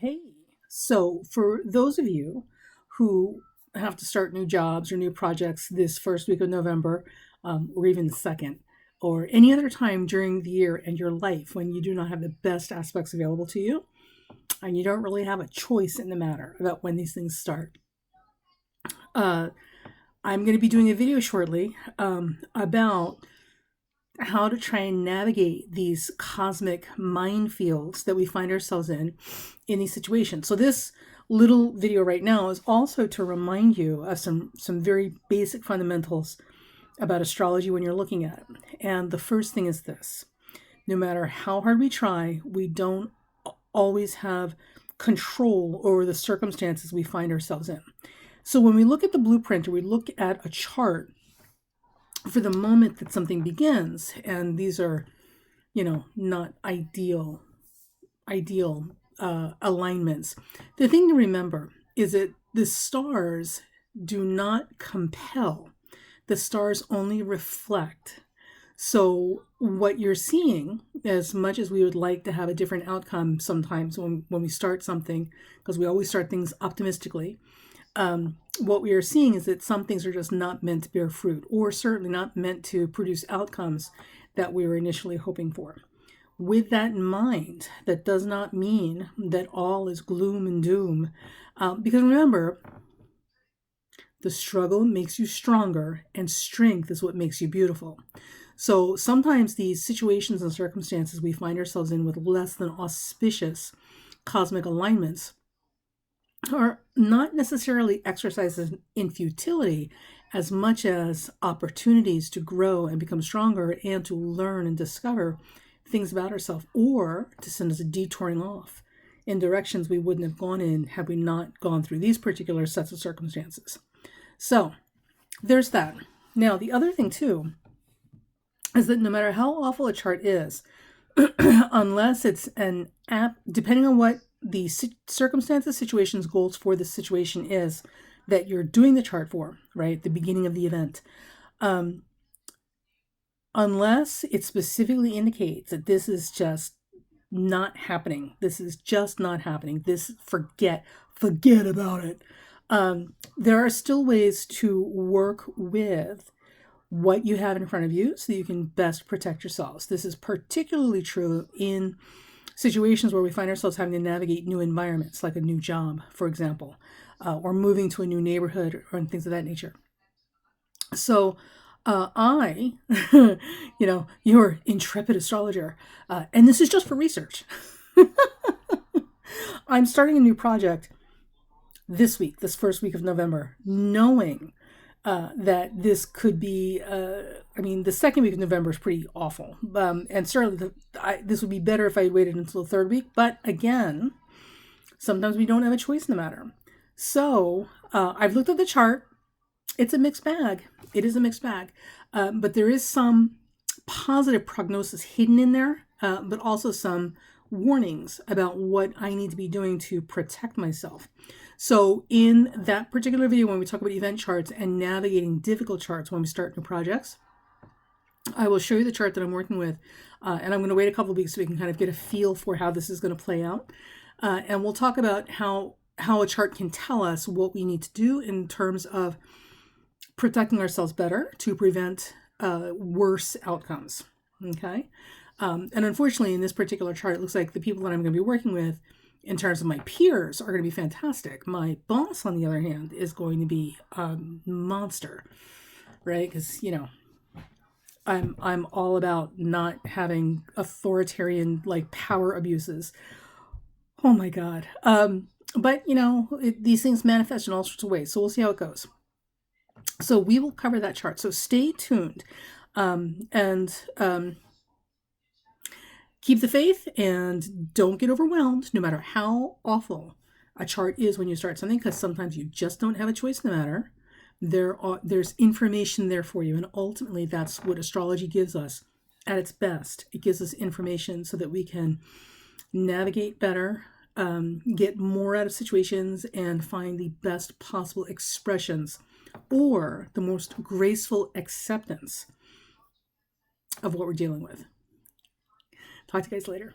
Hey, so for those of you who have to start new jobs or new projects this first week of November, or even the second, or any other time during the year in your life when you do not have the best aspects available to you, and you don't really have a choice in the matter about when these things start, uh, I'm going to be doing a video shortly about how to try and navigate these cosmic minefields that we find ourselves in these situations. So this little video right now is also to remind you of some very basic fundamentals about astrology when you're looking at it. And the first thing is this: no matter how hard we try, we don't always have control over the circumstances we find ourselves in. So when we look at the blueprint or we look at a chart for the moment that something begins, and these are, not ideal alignments. The thing to remember is that the stars do not compel. The stars only reflect. So what you're seeing, as much as we would like to have a different outcome sometimes when we start something, because we always start things optimistically, what we are seeing is that some things are just not meant to bear fruit, or certainly not meant to produce outcomes that we were initially hoping for. With that in mind, that does not mean that all is gloom and doom. Because remember, the struggle makes you stronger, and strength is what makes you beautiful. So sometimes these situations and circumstances we find ourselves in with less than auspicious cosmic alignments are not necessarily exercises in futility as much as opportunities to grow and become stronger and to learn and discover things about ourselves, or to send us detouring off in directions we wouldn't have gone in had we not gone through these particular sets of circumstances. So there's that. Now, the other thing too is that no matter how awful a chart is, unless it's an app, depending on what the circumstances, situations, goals for the situation is that you're doing the chart for, right? The beginning of the event. Unless it specifically indicates that this is just not happening. This is just not happening. Forget about it. There are still ways to work with what you have in front of you so that you can best protect yourselves. This is particularly true in situations where we find ourselves having to navigate new environments, like a new job, for example, or moving to a new neighborhood or things of that nature. So I, your intrepid astrologer, and this is just for research. I'm starting a new project this week, this first week of November, knowing that this could be, the second week of November is pretty awful. And certainly this would be better if I waited until the third week. But again, sometimes we don't have a choice in the matter. So I've looked at the chart. It's a mixed bag. It is a mixed bag. But there is some positive prognosis hidden in there, but also some warnings about what I need to be doing to protect myself. So in that particular video, when we talk about event charts and navigating difficult charts when we start new projects, I will show you the chart that I'm working with, and I'm going to wait a couple of weeks so we can kind of get a feel for how this is going to play out. And we'll talk about how a chart can tell us what we need to do in terms of protecting ourselves better to prevent worse outcomes. Okay. And unfortunately, in this particular chart, it looks like the people that I'm going to be working with in terms of my peers are going to be fantastic. My boss, on the other hand, is going to be a monster, right? Because, I'm all about not having authoritarian power abuses. Oh my God. But these things manifest in all sorts of ways. So we'll see how it goes. So we will cover that chart. So stay tuned, and keep the faith and don't get overwhelmed, no matter how awful a chart is when you start something, because sometimes you just don't have a choice in the matter. There's information there for you, and ultimately that's what astrology gives us at its best. It gives us information so that we can navigate better, get more out of situations, and find the best possible expressions or the most graceful acceptance of what we're dealing with. Talk to you guys later.